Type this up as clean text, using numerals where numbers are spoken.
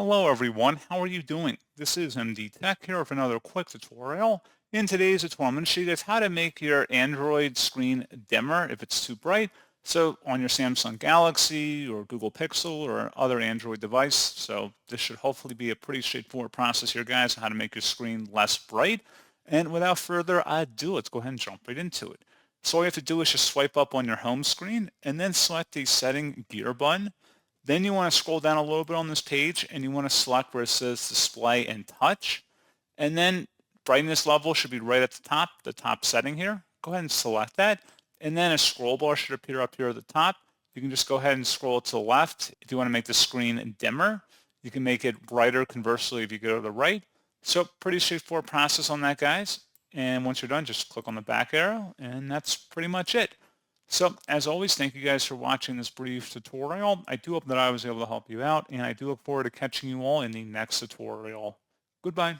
Hello everyone, how are you doing? This is MD Tech here with another quick tutorial. In today's tutorial, I'm going to show you guys how to make your Android screen dimmer if it's too bright. So on your Samsung Galaxy or Google Pixel or other Android device. So this should hopefully be a pretty straightforward process here, guys, how to make your screen less bright. And without further ado, let's go ahead and jump right into it. So all you have to do is just swipe up on your home screen and then select the setting gear button. Then you want to scroll down a little bit on this page and you want to select where it says display and touch. And then brightness level should be right at the top setting here. Go ahead and select that. And then a scroll bar should appear up here at the top. You can just go ahead and scroll to the left. If you want to make the screen dimmer, you can make it brighter conversely if you go to the right. So pretty straightforward process on that, guys. And once you're done, just click on the back arrow and that's pretty much it. So as always, thank you guys for watching this brief tutorial. I do hope that I was able to help you out, and I do look forward to catching you all in the next tutorial. Goodbye.